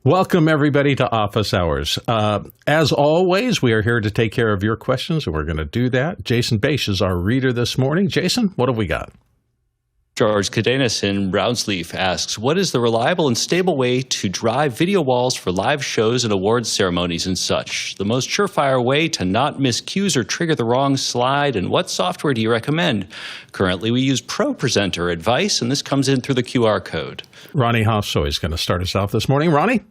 Welcome, everybody, to Office Hours. As always, we are here to take care of your questions, and we're going to do that. Jason Bache is our reader this morning. Jason, what have we got? George Cadenas in Brownsleaf asks, what is the reliable and stable way to drive video walls for live shows and awards ceremonies and such? The most surefire way to not miss cues or trigger the wrong slide, and what software do you recommend? Currently, we use Propresenter advice, and this comes in through the QR code. Ronny Hofso is going to start us off this morning. Ronny?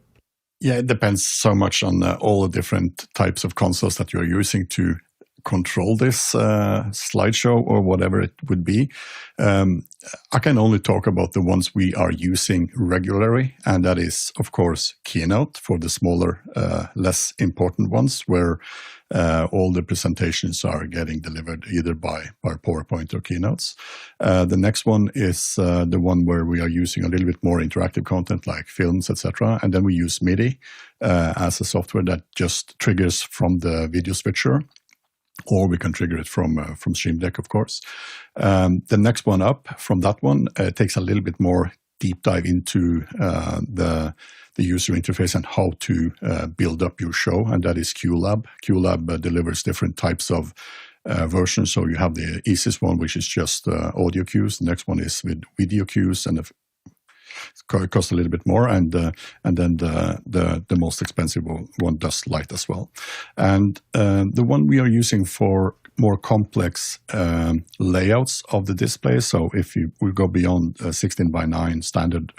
Yeah, it depends so much on all the different types of consoles that you're using to control this slideshow or whatever it would be. I can only talk about the ones we are using regularly, and that is, of course, Keynote for the smaller, less important ones, where all the presentations are getting delivered either by PowerPoint or Keynotes. The next one is the one where we are using a little bit more interactive content like films, etc. And then we use MIDI as a software that just triggers from the video switcher, or we can trigger it from Stream Deck, of course. The next one up from that one takes a little bit more deep dive into the user interface and how to build up your show, and that is QLab. QLab delivers different types of versions. So you have the easiest one, which is just audio cues. The next one is with video cues, and it costs a little bit more, and then the most expensive one does light as well. And the one we are using for more complex layouts of the display. So if we go beyond 16:9 standard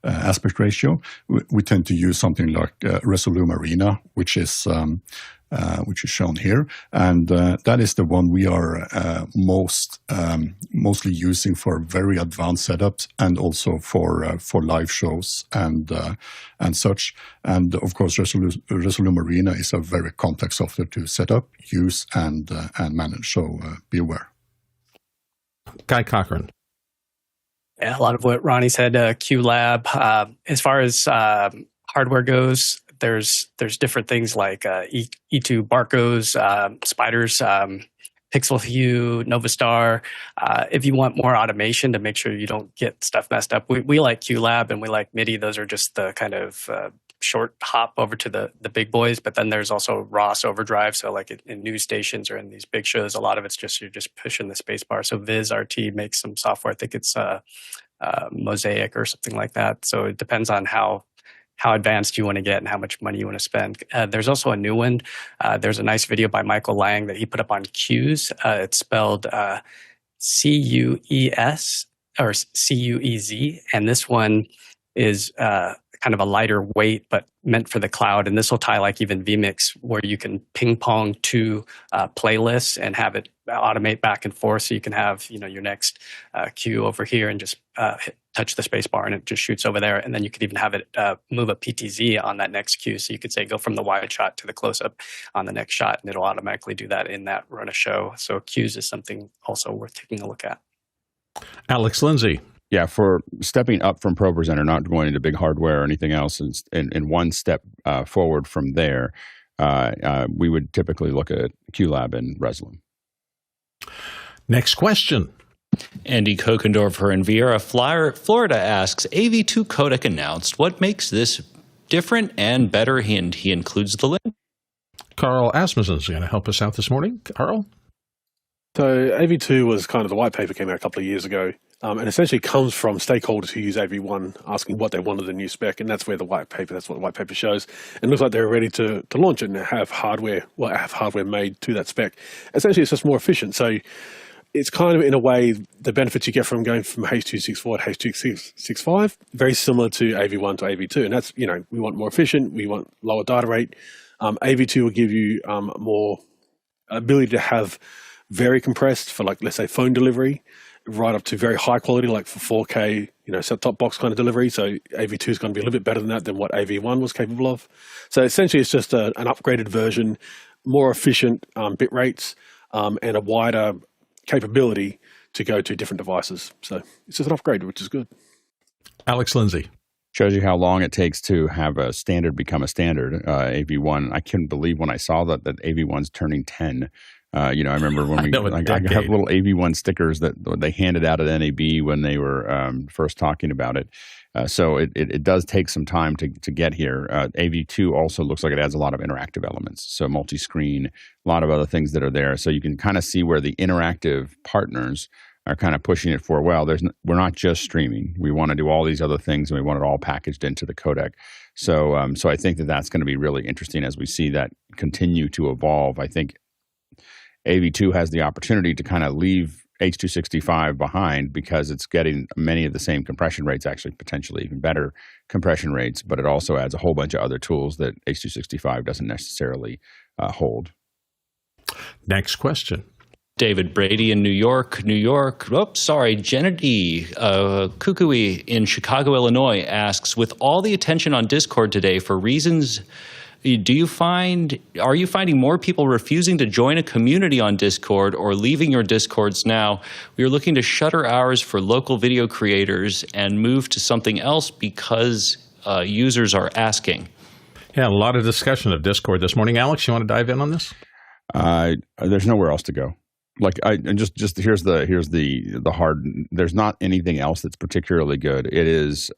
aspect ratio, we tend to use something like Resolume Arena, which is shown here, and that is the one we are mostly using for very advanced setups, and also for live shows and such. And of course, Resolume Arena is a very complex software to set up, use, and manage. So be aware. Guy Cochran. Yeah, a lot of what Ronny said. QLab. As far as hardware goes, there's different things like E2 Barcos, Spiders, Pixel Hue, Novastar. If you want more automation to make sure you don't get stuff messed up, we like QLab and we like MIDI. Those are just the kind of short hop over to the big boys. But then there's also ROS Overdrive. So like in news stations or in these big shows, a lot of it's just you're just pushing the space bar. So Viz RT makes some software. I think it's Mosaic or something like that. So it depends on how advanced you want to get and how much money you want to spend. There's also a new one. There's a nice video by Michael Lang that he put up on Cues. It's spelled C-U-E-S or C-U-E-Z. And this one is kind of a lighter weight, but meant for the cloud. And this will tie like even vMix, where you can ping pong to playlists and have it automate back and forth. So you can have, your next cue over here and just touch the space bar and it just shoots over there. And then you could even have it move a PTZ on that next cue. So you could say, go from the wide shot to the close up on the next shot, and it'll automatically do that in that run a show. So cues is something also worth taking a look at. Alex Lindsay. Yeah, for stepping up from Propresenter, not going into big hardware or anything else, and one step forward from there, we would typically look at QLab and Resolume. Next question. Andy Kokendorfer in Viera, Florida asks, AV2 codec announced. What makes this different and better? And he includes the link. Carl Asmussen is going to help us out this morning. Carl? So AV2 was kind of the white paper came out a couple of years ago, and essentially comes from stakeholders who use AV1 asking what they wanted the new spec, and that's what the white paper shows. And it looks like they're ready to launch it and have hardware made to that spec. Essentially, it's just more efficient. So it's kind of, in a way, the benefits you get from going from H.264 to H.265, very similar to AV1 to AV2. And that's, we want more efficient, we want lower data rate. AV2 will give you more ability to have very compressed for, like, let's say, phone delivery, right up to very high quality, like for 4K, set-top box kind of delivery. So AV2 is going to be a little bit better than that, than what AV1 was capable of. So essentially, it's just an upgraded version, more efficient bit rates, and a wider capability to go to different devices. So it's just an upgrade, which is good. Alex Lindsay. Shows you how long it takes to have a standard become a standard. AV1, I couldn't believe when I saw that AV1's turning 10 I remember when I have little AV1 stickers that they handed out at NAB when they were first talking about it. So it does take some time to get here. AV2 also looks like it adds a lot of interactive elements. So multi-screen, a lot of other things that are there. So you can kind of see where the interactive partners are kind of pushing it for, well, we're not just streaming. We want to do all these other things, and we want it all packaged into the codec. So I think that's going to be really interesting as we see that continue to evolve. I think AV2 has the opportunity to kind of leave H.265 behind because it's getting many of the same compression rates, actually potentially even better compression rates, but it also adds a whole bunch of other tools that H.265 doesn't necessarily hold. Next question. David Brady in New York. Jenny Kukui in Chicago, Illinois asks, with all the attention on Discord today for reasons, are you finding more people refusing to join a community on Discord or leaving your Discords now? We are looking to shutter ours for local video creators and move to something else because users are asking. Yeah, a lot of discussion of Discord this morning. Alex, you want to dive in on this? There's nowhere else to go. Here's the hard. There's not anything else that's particularly good. It is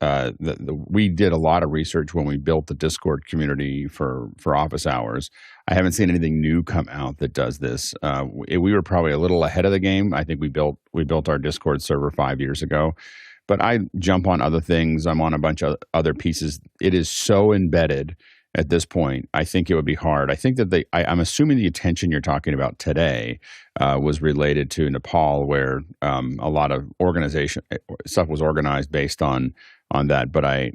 we did a lot of research when we built the Discord community for office hours. I haven't seen anything new come out that does this. We were probably a little ahead of the game. I think we built our Discord server 5 years ago, but I jump on other things. I'm on a bunch of other pieces. It is so embedded at this point. I think it would be hard. I think that I'm assuming the attention you're talking about today was related to Nepal, where a lot of organization stuff was organized based on that. But I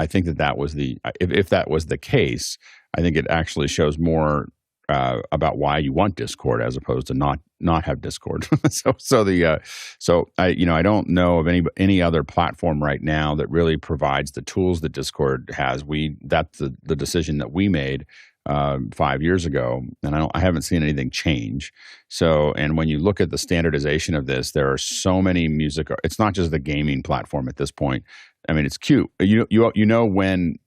think that was if that was the case, I think it actually shows more about why you want Discord as opposed to not have Discord. I don't know of any other platform right now that really provides the tools that Discord has. That's the decision that we made 5 years ago, and I haven't seen anything change. So, and when you look at the standardization of this, there are so many music. It's not just the gaming platform at this point. I mean, it's cute. When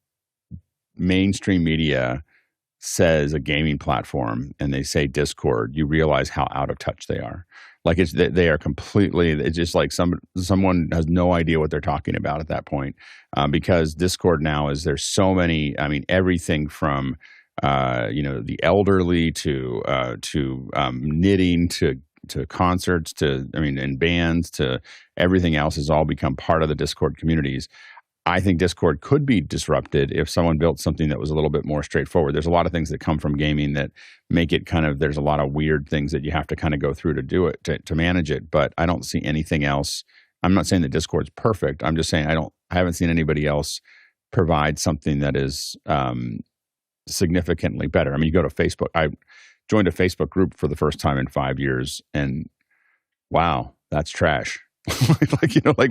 mainstream media says a gaming platform and they say Discord, you realize how out of touch they are. They are completely, it's just like someone has no idea what they're talking about at that point, because Discord now there's so many, everything from, the elderly to knitting to concerts and bands to everything else has all become part of the Discord communities. I think Discord could be disrupted if someone built something that was a little bit more straightforward. There's a lot of things that come from gaming that make it there's a lot of weird things that you have to kind of go through to do it, to manage it. But I don't see anything else. I'm not saying that Discord's perfect. I'm just saying I haven't seen anybody else provide something that is significantly better. You go to Facebook. I joined a Facebook group for the first time in 5 years, and wow, that's trash.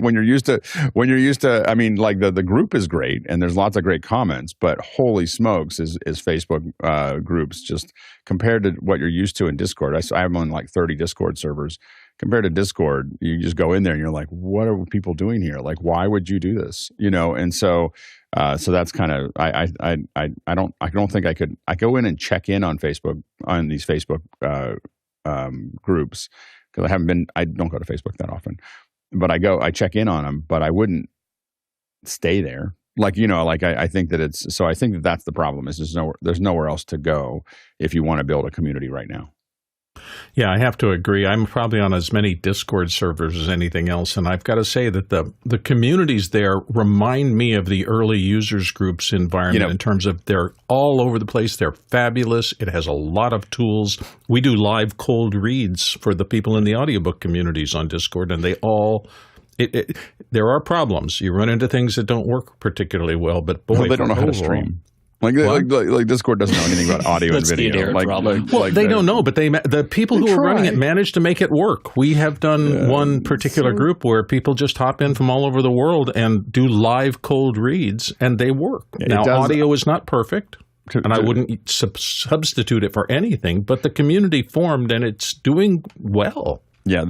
When you're used to, the group is great and there's lots of great comments, but holy smokes is Facebook groups just compared to what you're used to in Discord. I have on 30 Discord servers. Compared to Discord, you just go in there and you're like, what are people doing here? Why would you do this? And so that's kind of, I don't think I could. I go in and check in on Facebook, on these Facebook groups, because I don't go to Facebook that often, but I check in on them, but I wouldn't stay there. I think that I think that that's the problem, is there's nowhere else to go if you want to build a community right now. Yeah, I have to agree. I'm probably on as many Discord servers as anything else, and I've got to say that the communities there remind me of the early users groups environment in terms of they're all over the place. They're fabulous. It has a lot of tools. We do live cold reads for the people in the audiobook communities on Discord, and they all there are problems. You run into things that don't work particularly well, but boy, they don't know how to stream. Like Discord doesn't know anything about audio and video. They don't know, but the people who are running it manage to make it work. We have done one particular group where people just hop in from all over the world and do live cold reads, and they work. Now, audio is not perfect, and I wouldn't substitute it for anything, but the community formed, and it's doing well. Yeah,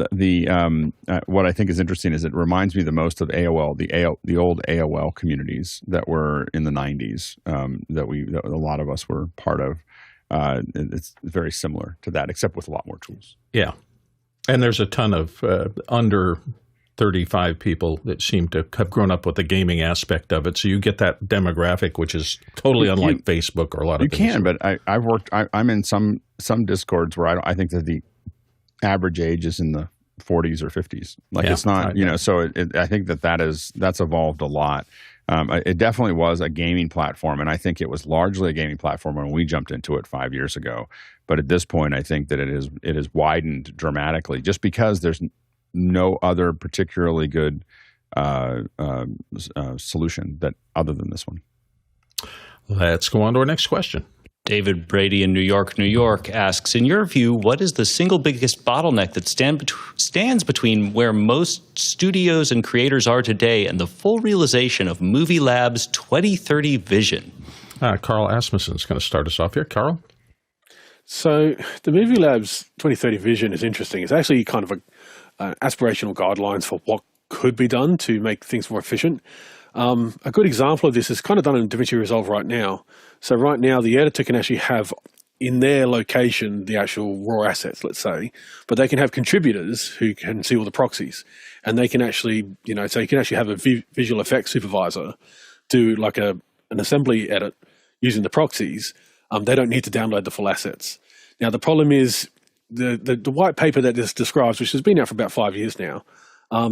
what I think is interesting is it reminds me the most of AOL, the old AOL communities that were in the 90s that a lot of us were part of. It's very similar to that, except with a lot more tools. Yeah. And there's a ton of under 35 people that seem to have grown up with the gaming aspect of it. So you get that demographic, which is totally unlike Facebook or a lot of things. You can, but I'm in some Discords where I think that the average age is in the 40s or 50s. Like it's not, so I think that's evolved a lot. It definitely was a gaming platform, and I think it was largely a gaming platform when we jumped into it 5 years ago. But at this point, I think that it has widened dramatically just because there's no other particularly good solution that other than this one. Let's go on to our next question. David Brady in New York asks, in your view, what is the single biggest bottleneck that stands between where most studios and creators are today and the full realization of MovieLabs' 2030 vision? Carl Asmussen is going to start us off here. Carl? So the MovieLabs 2030 vision is interesting. It's actually kind of aspirational guidelines for what could be done to make things more efficient. A good example of this is kind of done in DaVinci Resolve right now. So right now, the editor can actually have in their location the actual raw assets, let's say, but they can have contributors who can see all the proxies, and they can actually, so you can actually have a visual effects supervisor do like an assembly edit using the proxies. They don't need to download the full assets. Now, the problem is the white paper that this describes, which has been out for about 5 years now,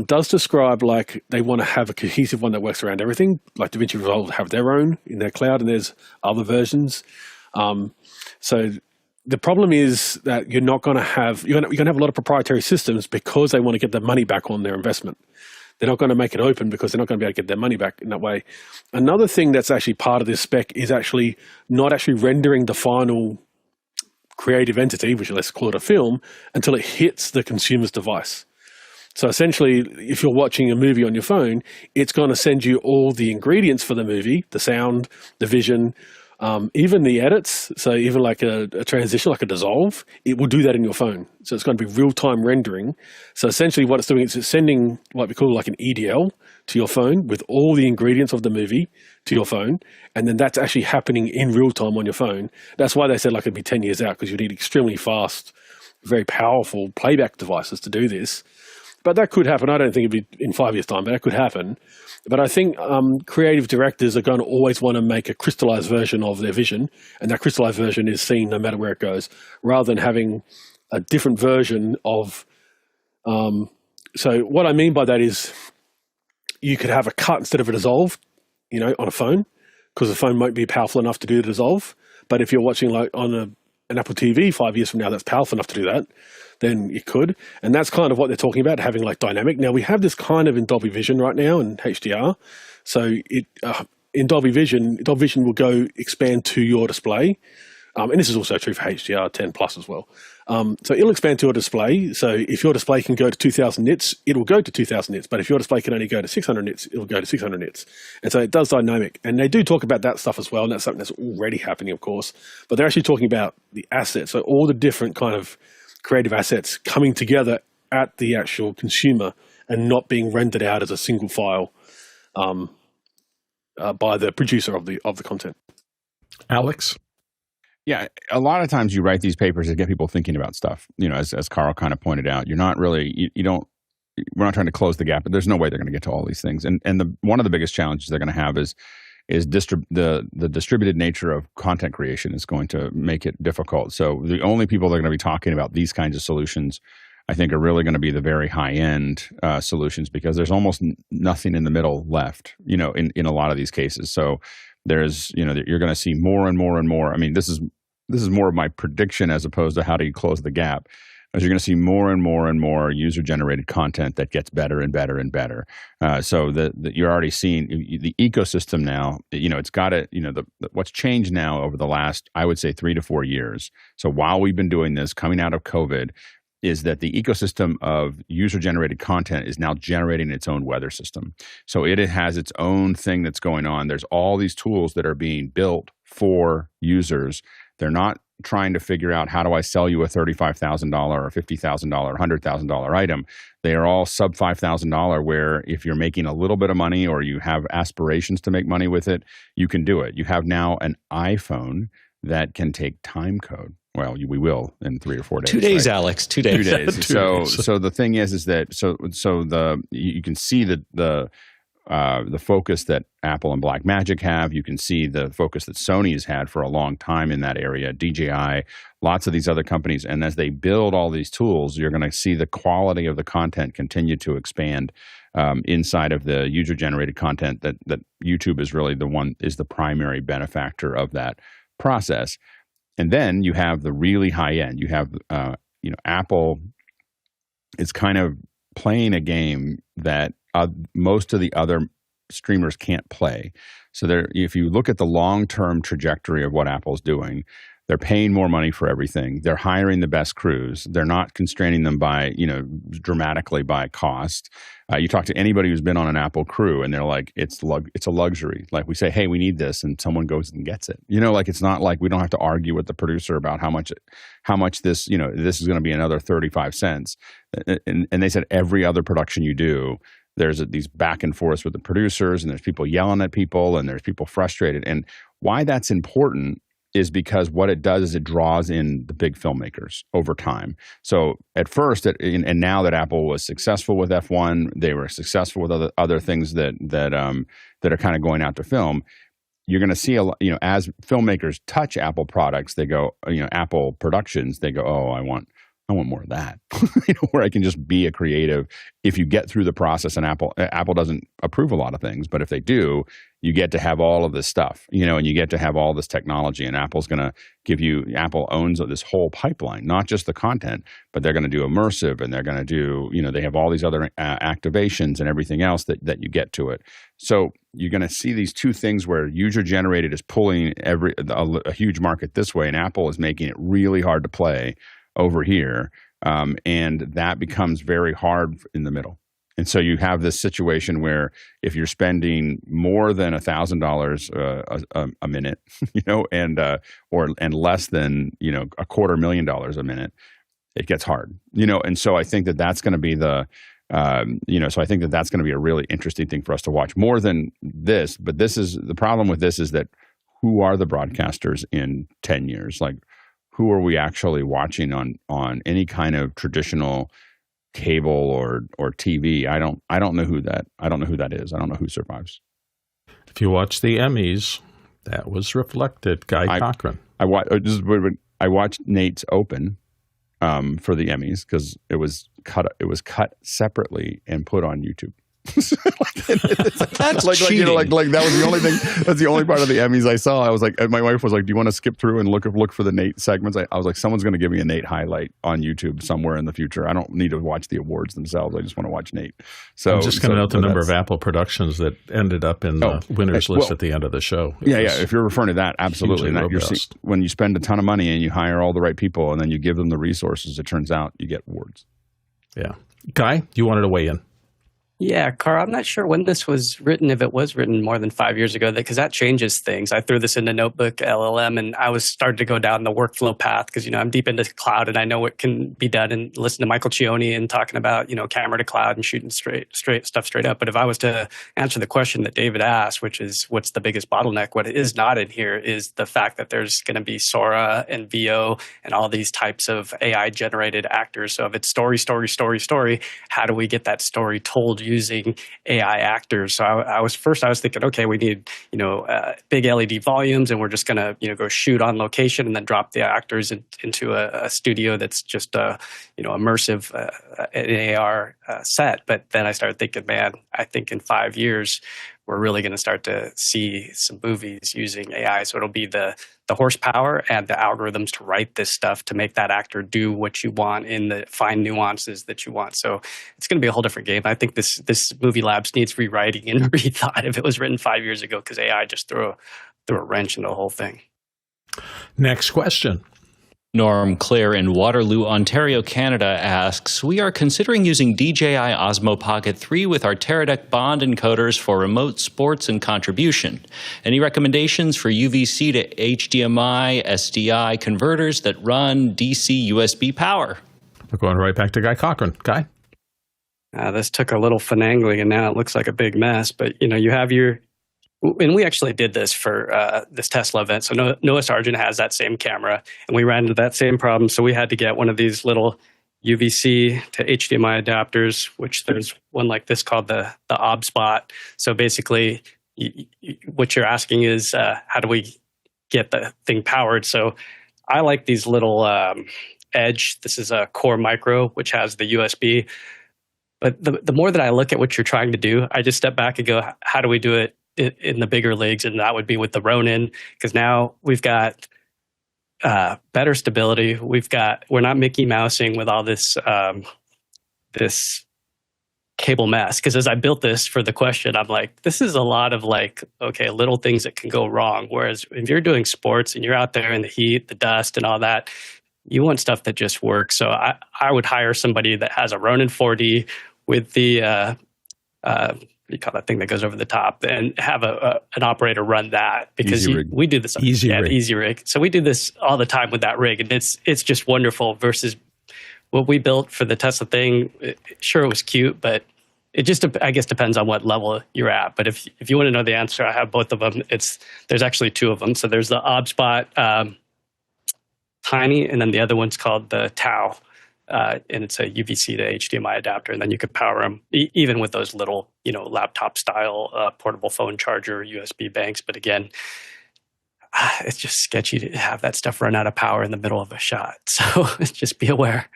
does describe like they want to have a cohesive one that works around everything. Like DaVinci Resolve have their own in their cloud, and there's other versions. So the problem is that you're not going to have you're going to have a lot of proprietary systems because they want to get their money back on their investment. They're not going to make it open because they're not going to be able to get their money back in that way. Another thing that's actually part of this spec is actually not actually rendering the final creative entity, which let's call it a film, until it hits the consumer's device. So essentially, if you're watching a movie on your phone, it's going to send you all the ingredients for the movie, the sound, the vision, even the edits. So even like a transition, like a dissolve, it will do that in your phone. So it's going to be real-time rendering. So essentially what it's doing is it's sending what we call like an EDL to your phone with all the ingredients of the movie to your phone. And then that's actually happening in real time on your phone. That's why they said like it'd be 10 years out, because you need extremely fast, very powerful playback devices to do this. But that could happen. I don't think it'd be in 5 years' time, but that could happen. But I think creative directors are going to always want to make a crystallized version of their vision, and that crystallized version is seen no matter where it goes, rather than having a different version of. So what I mean by that is you could have a cut instead of a dissolve, on a phone, because the phone won't be powerful enough to do the dissolve. But if you're watching like on an Apple TV 5 years from now that's powerful enough to do that, then it could. And that's kind of what they're talking about, having like dynamic. Now, we have this kind of in Dolby Vision right now in HDR. So in Dolby Vision will go expand to your display. And this is also true for HDR 10 Plus as well. So it'll expand to your display. So if your display can go to 2000 nits, it'll go to 2000 nits. But if your display can only go to 600 nits, it'll go to 600 nits. And so it does dynamic. And they do talk about that stuff as well. And that's something that's already happening, of course. But they're actually talking about the assets. So all the different kind of creative assets coming together at the actual consumer and not being rendered out as a single file by the producer of the content. Alex? Yeah, a lot of times you write these papers to get people thinking about stuff. As Carl kind of pointed out, you're not really we're not trying to close the gap, but there's no way they're going to get to all these things. And one of the biggest challenges they're going to have is the distributed nature of content creation is going to make it difficult. So the only people that are going to be talking about these kinds of solutions, I think, are really going to be the very high-end solutions, because there's almost nothing in the middle left, in a lot of these cases. So there's, you're going to see more and more and more. I mean, this is more of my prediction as opposed to how do you close the gap. As you're going to see more and more and more user-generated content that gets better and better and better. So you're already seeing the ecosystem now. It's got it. What's changed now over the last, I would say, 3 to 4 years. So while we've been doing this, coming out of COVID, is that the ecosystem of user-generated content is now generating its own weather system. So it has its own thing that's going on. There's all these tools that are being built for users. They're not trying to figure out, how do I sell you a $35,000 or $50,000 or $100,000 item. They are all sub $5,000, where if you're making a little bit of money or you have aspirations to make money with it, you can do it. You have now an iPhone that can take time code. Well, we will in 3 or 4 days. 2 days, right? Alex. 2 days. 2 days. So the thing is that you can see the focus that Apple and Blackmagic have. You can see the focus that Sony has had for a long time in that area. DJI, lots of these other companies, and as they build all these tools, you're going to see the quality of the content continue to expand inside of the user-generated content. That YouTube is really the primary benefactor of that process. And then you have the really high end. You have, Apple is kind of playing a game that most of the other streamers can't play. So if you look at the long-term trajectory of what Apple's doing, they're paying more money for everything. They're hiring the best crews. They're not constraining them by, dramatically by cost. You talk to anybody who's been on an Apple crew, and they're like, it's a luxury. Like we say, hey, we need this, and someone goes and gets it. It's not like we don't have to argue with the producer about how much this, this is going to be another 35 cents. And they said every other production you do, there's these back and forths with the producers, and there's people yelling at people, and there's people frustrated. And why that's important is because what it does is it draws in the big filmmakers over time. So at first, and now that Apple was successful with F1, they were successful with other things that are kind of going out to film. You're going to see as filmmakers touch Apple products, they go, Apple productions, they go, oh, I want more of that, where I can just be a creative. If you get through the process, and Apple doesn't approve a lot of things, but if they do, you get to have all of this stuff, and you get to have all this technology, and Apple's going to give you, Apple owns this whole pipeline, not just the content, but they're going to do immersive, and they're going to do, they have all these other activations and everything else that you get to it. So you're going to see these two things where user generated is pulling a huge market this way, and Apple is making it really hard to play over here, and that becomes very hard in the middle. And so you have this situation where if you're spending more than $1,000 a minute, and less than $250,000 a minute, it gets hard. And so I think that's going to be that's going to be a really interesting thing for us to watch more than this. But the problem with this is that who are the broadcasters in 10 years? Like, who are we actually watching on any kind of traditional cable or TV? I don't know who that is. I don't know who survives. If you watch the Emmys, that was reflected. Guy Cochran. I watched Nate's Open for the Emmys because it was cut separately and put on YouTube. That's cheating. That was the only thing. That's the only part of the Emmys I saw. I was like, my wife was like, "Do you want to skip through and look for the Nate segments?" I was like, "Someone's going to give me a Nate highlight on YouTube somewhere in the future. I don't need to watch the awards themselves. I just want to watch Nate." So I'm just going to note the number of Apple productions that ended up in the winners list at the end of the show. Yeah. If you're referring to that, absolutely. When you spend a ton of money and you hire all the right people and then you give them the resources, it turns out you get awards. Yeah, Guy, you wanted to weigh in. Yeah, Carl, I'm not sure when this was written, if it was written more than 5 years ago, because that changes things. I threw this into Notebook LLM, and I was starting to go down the workflow path because, I'm deep into cloud, and I know what can be done, and listen to Michael Cioni and talking about, camera to cloud and shooting straight up. But if I was to answer the question that David asked, which is what's the biggest bottleneck, what is not in here is the fact that there's going to be Sora and VO and all these types of AI-generated actors. So if it's story, how do we get that story told using AI actors? So I was thinking, okay, we need big LED volumes, and we're just going to go shoot on location and then drop the actors into a studio that's just immersive, an AR set. But then I started thinking, man, I think in 5 years we're really going to start to see some movies using AI. So it'll be the horsepower and the algorithms to write this stuff to make that actor do what you want in the fine nuances that you want. So it's going to be a whole different game. I think this MovieLabs needs rewriting and rethought if it was written 5 years ago, because AI just threw a wrench into the whole thing. Next question. Norm Claire in Waterloo, Ontario, Canada asks, we are considering using DJI Osmo Pocket 3 with our Teradek Bond Encoders for remote sports and contribution. Any recommendations for UVC to HDMI, SDI converters that run DC USB power? We're going right back to Guy Cochran. Guy? This took a little finagling, and now it looks like a big mess. But, you have your And we actually did this for this Tesla event. So Noah Sargent has that same camera, and we ran into that same problem. So we had to get one of these little UVC to HDMI adapters, which there's one like this called the OBSBot. So basically, what you're asking is, how do we get the thing powered? So I like these little Edge. This is a Core Micro, which has the USB. But the more that I look at what you're trying to do, I just step back and go, how do we do it in the bigger leagues? And that would be with the Ronin, because now we've got better stability. We're not Mickey Mousing with all this this cable mess. Because as I built this for the question, I'm like, this is a lot of little things that can go wrong. Whereas if you're doing sports and you're out there in the heat, the dust, and all that, you want stuff that just works. So I would hire somebody that has a Ronin 4D with the what do you call that thing that goes over the top, and have an operator run that, because we do this Easy rig. Easy rig. So we do this all the time with that rig, and it's just wonderful versus what we built for the Tesla thing. Sure, it was cute, but it just, I guess, depends on what level you're at. But if you want to know the answer, I have both of them. There's actually two of them. So there's the OBSBot Tiny, and then the other one's called the Tahoe. And it's a UVC to HDMI adapter, and then you could power them even with those little, laptop style portable phone charger USB banks. But again, it's just sketchy to have that stuff run out of power in the middle of a shot. So just be aware.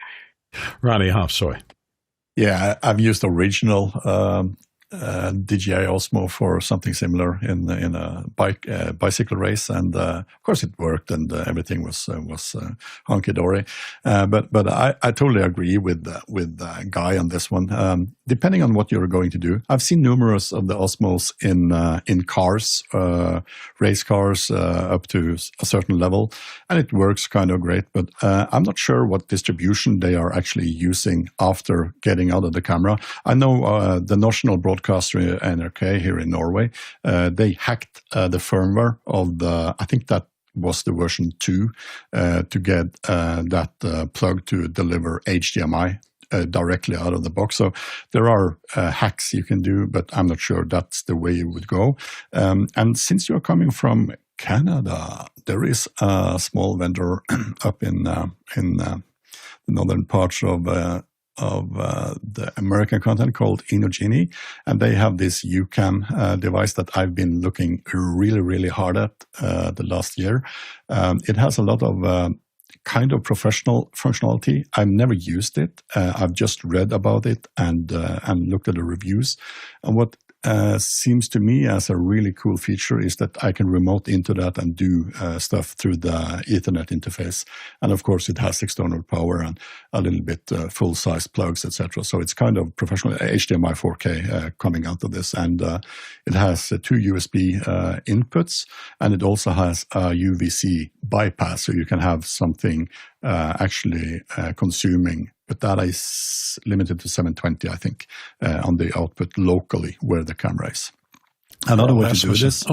Ronny Hofsoy. Yeah, I've used original DJI Osmo for something similar in a bicycle race, and of course it worked, and everything was hunky dory. But I totally agree with Guy on this one. Depending on what you're going to do, I've seen numerous of the Osmos in cars, race cars up to a certain level, and it works kind of great. But I'm not sure what distribution they are actually using after getting out of the camera. I know the national broadcaster NRK here in Norway, they hacked the firmware of I think that was the version 2, to get that plug to deliver HDMI directly out of the box. So there are hacks you can do, but I'm not sure that's the way you would go. And since you're coming from Canada, there is a small vendor up in the northern parts of the American continent called Inogeny, and they have this UCam device that I've been looking really, really hard at the last year. It has a lot of kind of professional functionality. I've never used it. I've just read about it and looked at the reviews. And what seems to me as a really cool feature is that I can remote into that and do stuff through the Ethernet interface. And of course, it has external power and a little bit full-size plugs, etc. So it's kind of professional HDMI 4K coming out of this. And it has 2 USB inputs, and it also has a UVC bypass, so you can have something actually consuming. But that is limited to 720, I think, on the output locally where the camera is. Another way to do this.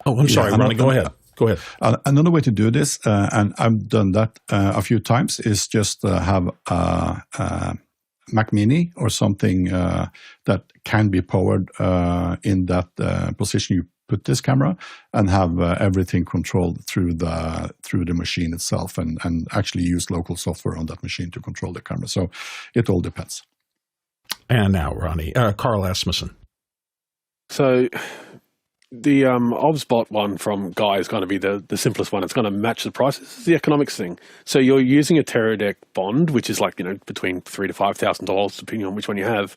I'm sorry, Ronny. Go ahead. Another way to do this, and I've done that a few times, is just have a Mac Mini or something that can be powered in that position you put this camera, and have everything controlled through the machine itself, and actually use local software on that machine to control the camera. So it all depends. And now, Ronny, Carl Asmussen. So the OBSBot one from Guy is going to be the simplest one. It's going to match the price. This is the economics thing. So you're using a Teradek Bond, which is between $3,000 to $5,000, depending on which one you have.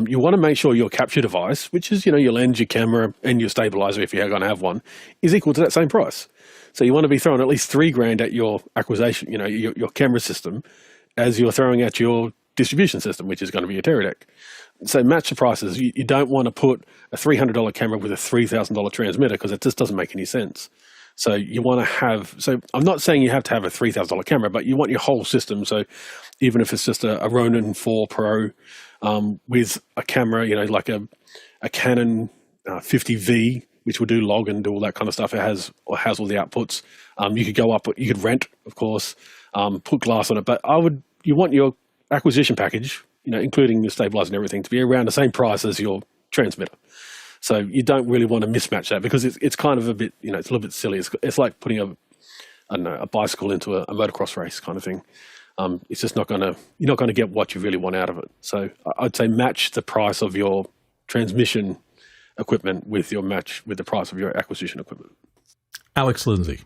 You want to make sure your capture device, which is your lens, your camera, and your stabilizer, if you're going to have one, is equal to that same price. So you want to be throwing at least $3,000 at your acquisition, your camera system, as you're throwing at your distribution system, which is going to be your Teradek. So match the prices. You don't want to put a $300 camera with a $3,000 transmitter, because it just doesn't make any sense. So you want to have, so I'm not saying you have to have a $3,000 camera, but you want your whole system. So even if it's just a Ronin 4 Pro with a camera, like a Canon 50V, which will do log and do all that kind of stuff. It has all the outputs. You could go up, you could rent, of course, put glass on it. But you want your acquisition package, including the stabilizer and everything, to be around the same price as your transmitter. So you don't really want to mismatch that because it's kind of a bit, it's a little bit silly. It's like putting a bicycle into a motocross race kind of thing. It's just you're not going to get what you really want out of it. So I'd say match the price of your transmission equipment with the price of your acquisition equipment. Alex Lindsay.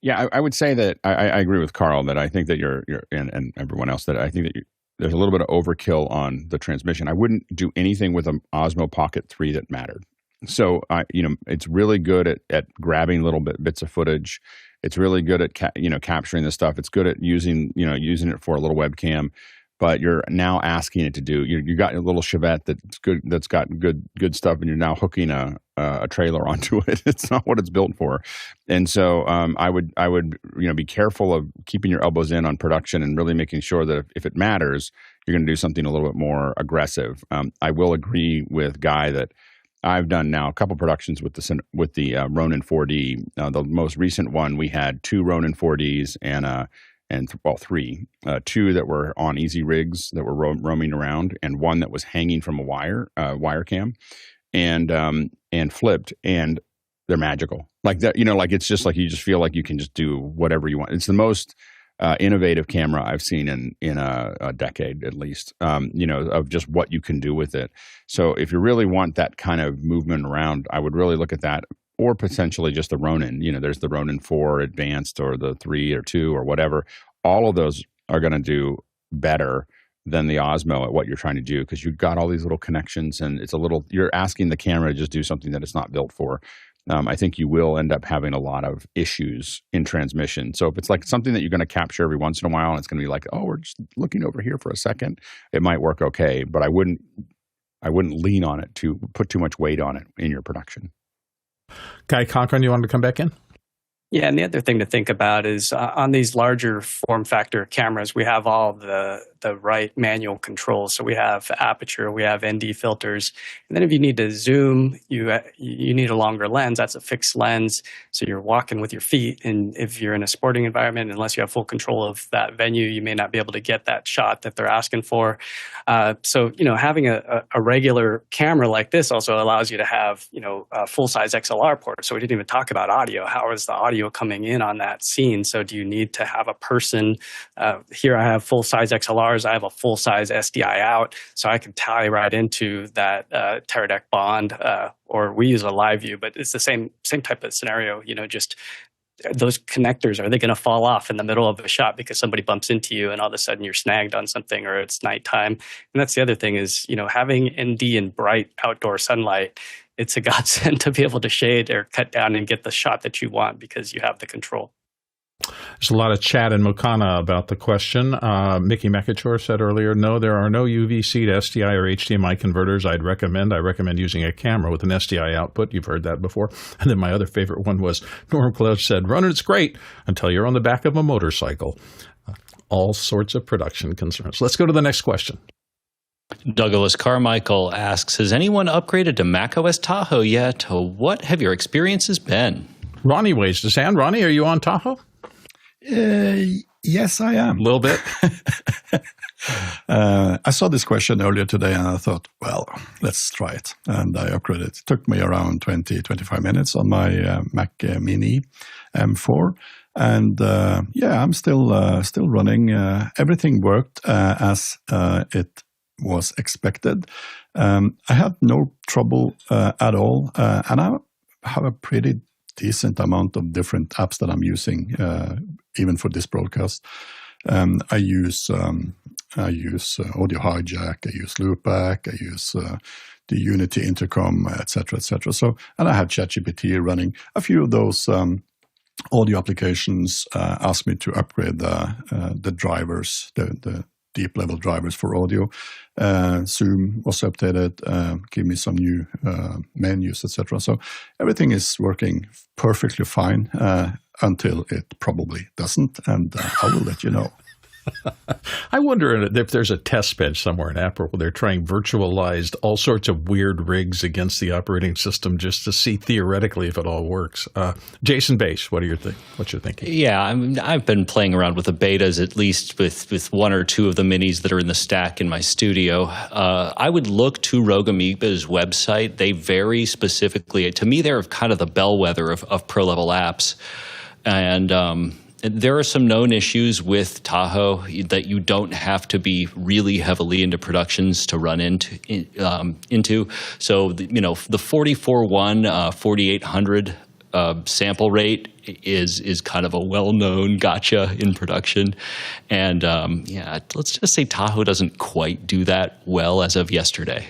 Yeah, I would say that I agree with Carl that I think that you're and everyone else that I think that there's a little bit of overkill on the transmission. I wouldn't do anything with an Osmo Pocket 3 that mattered. So it's really good at grabbing little bits of footage. It's really good at capturing the stuff. It's good at using it for a little webcam. But you're now asking it to do. You got a little Chevette that's got good stuff, and you're now hooking a trailer onto it. It's not what it's built for, and so I would be careful of keeping your elbows in on production and really making sure that if it matters, you're going to do something a little bit more aggressive. I will agree with Guy that I've done now a couple productions with the Ronin 4D. The most recent one, we had 2 Ronin 4Ds and 3, 2 that were on easy rigs that were roaming around, and 1 that was hanging from a wire cam, and flipped, and they're magical. Like that, like it's just like you just feel like you can just do whatever you want. It's the most innovative camera I've seen in a decade at least. Of just what you can do with it. So if you really want that kind of movement around, I would really look at that. Or potentially just the Ronin. There's the Ronin 4 Advanced or the 3 or 2 or whatever. All of those are going to do better than the Osmo at what you're trying to do because you've got all these little connections and you're asking the camera to just do something that it's not built for. I think you will end up having a lot of issues in transmission. So if it's like something that you're going to capture every once in a while and it's going to be like, oh, we're just looking over here for a second, it might work okay. But I wouldn't lean on it to put too much weight on it in your production. Guy Cochran, you wanted to come back in? Yeah, and the other thing to think about is on these larger form factor cameras, we have all the right manual controls. So we have aperture, we have ND filters, and then if you need to zoom, you need a longer lens. That's a fixed lens, so you're walking with your feet. And if you're in a sporting environment, unless you have full control of that venue, you may not be able to get that shot that they're asking for. So having a regular camera like this also allows you to have a full-size XLR port. So we didn't even talk about audio. How is the audio coming in on that scene? So do you need to have a person? Here I have full-size XLRs. I have a full-size SDI out, so I can tie right into that Teradek Bond, or we use a LiveU, but it's the same type of scenario. Just those connectors, are they going to fall off in the middle of a shot because somebody bumps into you and all of a sudden you're snagged on something or it's nighttime? And that's the other thing is, having ND in bright outdoor sunlight, it's a godsend to be able to shade or cut down and get the shot that you want because you have the control. There's a lot of chat in Mokana about the question. Mickey Mekachor said earlier, no, there are no UVC to SDI or HDMI converters I recommend using a camera with an SDI output. You've heard that before. And then my other favorite one was Norm Cloach said, Runner's great until you're on the back of a motorcycle. All sorts of production concerns. Let's go to the next question. Douglas Carmichael asks, has anyone upgraded to macOS Tahoe yet? What have your experiences been? Ronny waves his hand. Ronny, are you on Tahoe? Yes, I am. A little bit. I saw this question earlier today and I thought, well, let's try it. And I upgraded. It took me around 20-25 minutes on my Mac Mini M4. And I'm still running. Everything worked as it was expected. I had no trouble at all. And I have a pretty decent amount of different apps that I'm using, even for this broadcast. I use Audio Hijack, I use Loopback, I use the Unity Intercom, etc., etc. So, and I have ChatGPT running. A few of those audio applications asked me to upgrade the drivers, the deep level drivers for audio. Zoom was updated, give me some new menus, etc. So everything is working perfectly fine until it probably doesn't, and I will let you know. I wonder if there's a test bench somewhere in Apple where they're trying virtualized all sorts of weird rigs against the operating system just to see theoretically if it all works. Jason Bass, what's your thinking? Yeah, I've been playing around with the betas, at least with one or two of the minis that are in the stack in my studio. I would look to Rogue Amoeba's website. They very specifically, to me, they're kind of the bellwether of pro-level apps. And there are some known issues with Tahoe that you don't have to be really heavily into productions to run into. So, the 44.1, 4800 sample rate is kind of a well-known gotcha in production. And let's just say Tahoe doesn't quite do that well as of yesterday.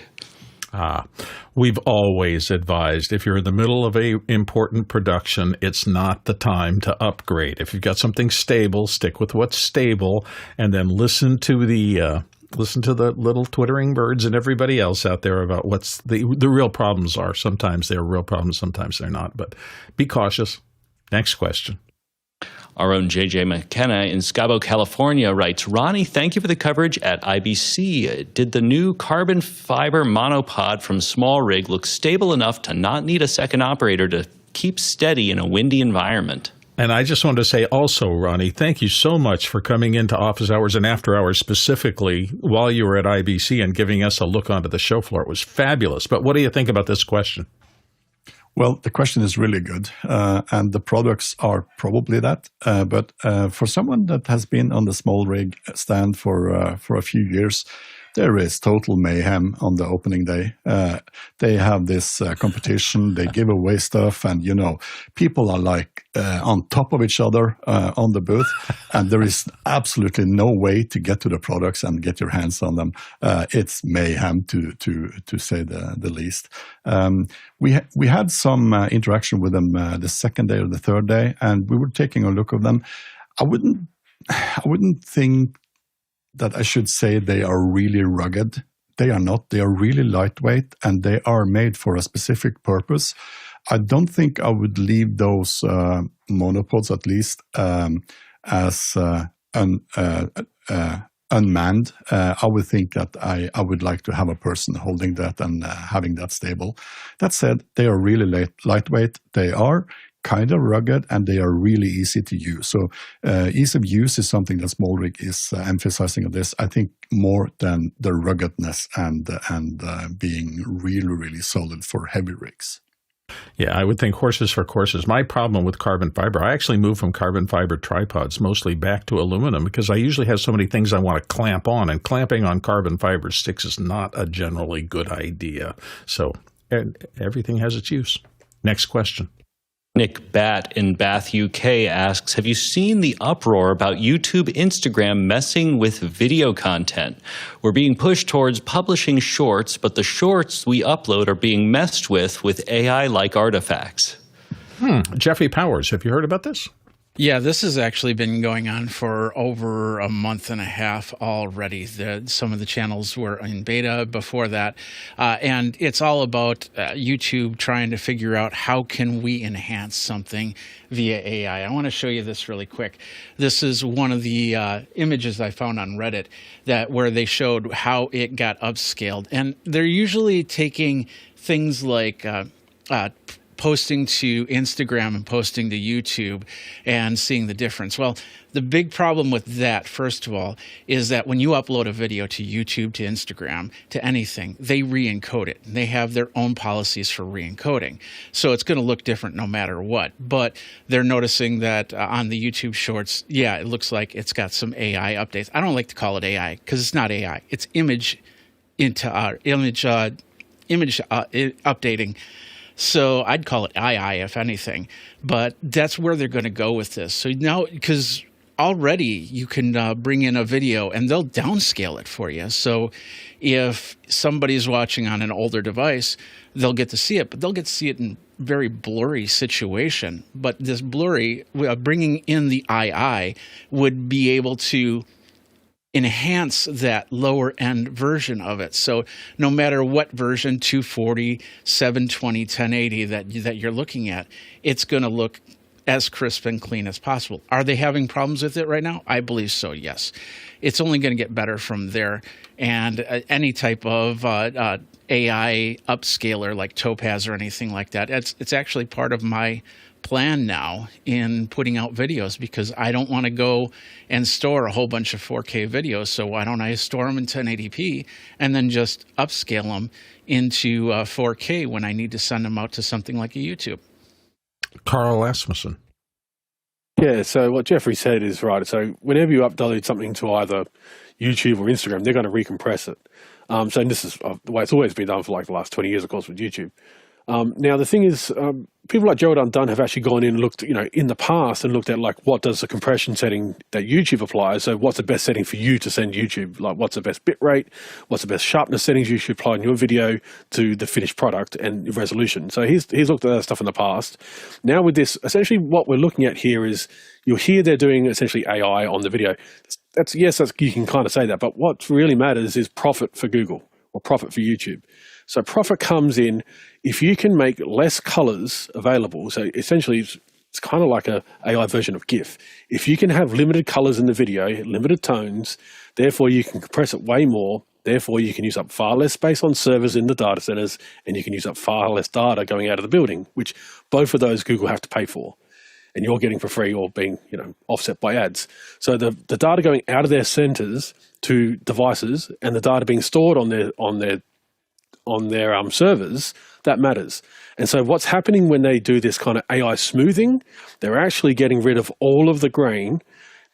We've always advised if you're in the middle of a important production, it's not the time to upgrade. If you've got something stable, stick with what's stable, and then listen to the little twittering birds and everybody else out there about what's the real problems are. Sometimes they're real problems, sometimes they're not. But be cautious. Next question. Our own JJ McKenna in Scabo, California writes, Ronny, thank you for the coverage at IBC. Did the new carbon fiber monopod from Small Rig look stable enough to not need a second operator to keep steady in a windy environment? And I just wanted to say also, Ronny, thank you so much for coming into office hours and after hours specifically while you were at IBC and giving us a look onto the show floor. It was fabulous. But what do you think about this question? Well, the question is really good, and the products are probably that. But for someone that has been on the Small Rig stand for a few years, there is total mayhem on the opening day. They have this competition, they give away stuff, and people are like on top of each other on the booth, and there is absolutely no way to get to the products and get your hands on them. It's mayhem to say the least. We had some interaction with them the second day or the third day, and we were taking a look of them. I wouldn't think that I should say they are really rugged. They are not. They are really lightweight, and they are made for a specific purpose. I don't think I would leave those monopods, at least, as unmanned. I would think that I would like to have a person holding that and having that stable. That said, they are really lightweight. They are kind of rugged, and they are really easy to use. So ease of use is something that Small Rig is emphasizing on this, I think, more than the ruggedness and being really, really solid for heavy rigs. Yeah, I would think horses for courses. My problem with carbon fiber, I actually moved from carbon fiber tripods mostly back to aluminum because I usually have so many things I want to clamp on, and clamping on carbon fiber sticks is not a generally good idea. So everything has its use. Next question. Nick Batt in Bath, UK asks, have you seen the uproar about YouTube, Instagram messing with video content? We're being pushed towards publishing shorts, but the shorts we upload are being messed with AI-like artifacts. Jeffrey Powers, have you heard about this? Yeah, this has actually been going on for over a month and a half already. Some of the channels were in beta before that. And it's all about YouTube trying to figure out how can we enhance something via AI. I want to show you this really quick. This is one of the images I found on Reddit where they showed how it got upscaled. And they're usually taking things like posting to Instagram and posting to YouTube and seeing the difference. Well, the big problem with that, first of all, is that when you upload a video to YouTube, to Instagram, to anything, they re-encode it. They have their own policies for re-encoding. So it's going to look different no matter what. But they're noticing that on the YouTube Shorts, yeah, it looks like it's got some AI updates. I don't like to call it AI because it's not AI. It's image updating. So I'd call it II, if anything. But that's where they're going to go with this. So now, because already you can bring in a video and they'll downscale it for you. So if somebody's watching on an older device, they'll get to see it, but they'll get to see it in very blurry situation. But this blurry, bringing in the II would be able to enhance that lower end version of it. So no matter what version, 240, 720, 1080 that you're looking at, it's going to look as crisp and clean as possible. Are they having problems with it right now? I believe so, yes. It's only going to get better from there. And any type of AI upscaler like Topaz or anything like that, it's actually part of my plan now in putting out videos, because I don't want to go and store a whole bunch of 4K videos. So why don't I store them in 1080p and then just upscale them into 4K when I need to send them out to something like a YouTube? Carl Asmussen. Yeah, so what Jeffrey said is right. So whenever you upload something to either YouTube or Instagram, they're going to recompress it. So this is the way it's always been done for like the last 20 years, of course, with YouTube. Now, the thing is, people like Gerald Undone have actually gone in and looked, in the past and looked at like what does the compression setting that YouTube applies. So what's the best setting for you to send YouTube? Like what's the best bit rate? What's the best sharpness settings you should apply in your video to the finished product and resolution? So he's looked at that stuff in the past. Now with this, essentially what we're looking at here is you'll hear they're doing essentially AI on the video. Yes, you can kind of say that, but what really matters is profit for Google or profit for YouTube. So profit comes in if you can make less colors available. So essentially, it's kind of like a AI version of GIF. If you can have limited colors in the video, limited tones, therefore you can compress it way more. Therefore, you can use up far less space on servers in the data centers, and you can use up far less data going out of the building, which both of those Google have to pay for. And you're getting for free or being, offset by ads. So the data going out of their centers to devices and the data being stored on their servers, that matters. And so what's happening when they do this kind of AI smoothing, they're actually getting rid of all of the grain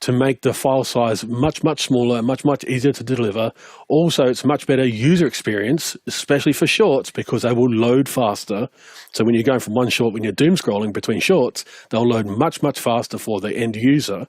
to make the file size much, much smaller, much, much easier to deliver. Also, it's much better user experience, especially for shorts, because they will load faster. So when you're going from one short, when you're doom scrolling between shorts, they'll load much, much faster for the end user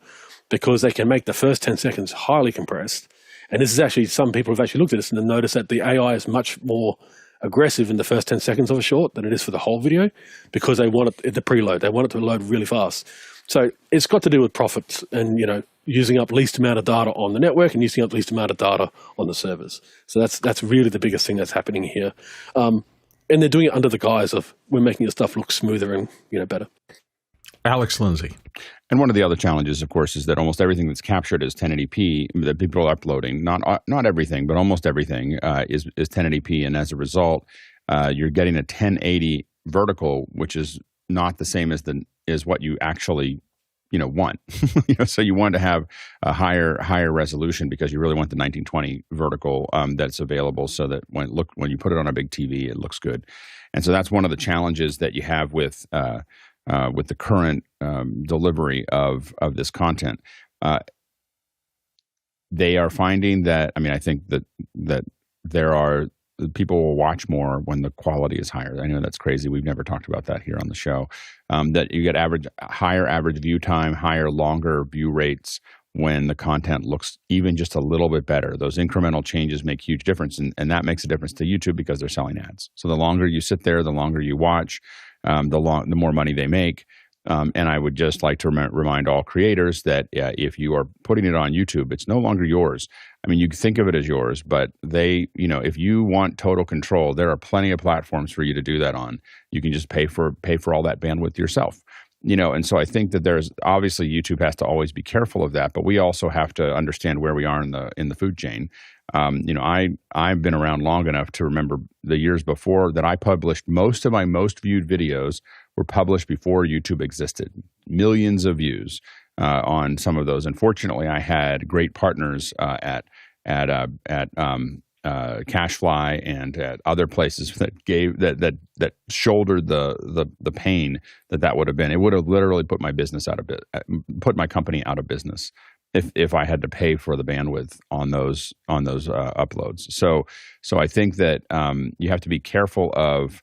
because they can make the first 10 seconds highly compressed. And this is actually, some people have actually looked at this and noticed that the AI is much more aggressive in the first 10 seconds of a short than it is for the whole video, because they want it, the preload, they want it to load really fast. So it's got to do with profits and, using up least amount of data on the network and using up least amount of data on the servers. So that's really the biggest thing that's happening here. And they're doing it under the guise of we're making your stuff look smoother and, better. Alex Lindsay. And one of the other challenges, of course, is that almost everything that's captured as 1080p that people are uploading, not everything, but almost everything is 1080p. And as a result, you're getting a 1080 vertical, which is not the same as what you actually want. So you want to have a higher resolution because you really want the 1920 vertical that's available, so that when you put it on a big TV, it looks good. And so that's one of the challenges that you have with the current delivery of this content. They are finding that, I think that there are people will watch more when the quality is higher. I know that's crazy. We've never talked about that here on the show. That you get higher average view time, longer view rates when the content looks even just a little bit better. Those incremental changes make huge difference, and that makes a difference to YouTube because they're selling ads. So the longer you sit there, the longer you watch, the more money they make. And I would just like to remind all creators that if you are putting it on YouTube, it's no longer yours. You think of it as yours, but if you want total control, there are plenty of platforms for you to do that on. You can just pay for all that bandwidth yourself. And so I think that there's obviously YouTube has to always be careful of that, but we also have to understand where we are in the food chain. I've been around long enough to remember the years before that I published most of my most viewed videos were published before YouTube existed. Millions of views on some of those. Unfortunately, I had great partners at Cashfly and at other places that shouldered the pain that would have been. It would have literally put my company out of business if I had to pay for the bandwidth on those uploads. So I think that you have to be careful of.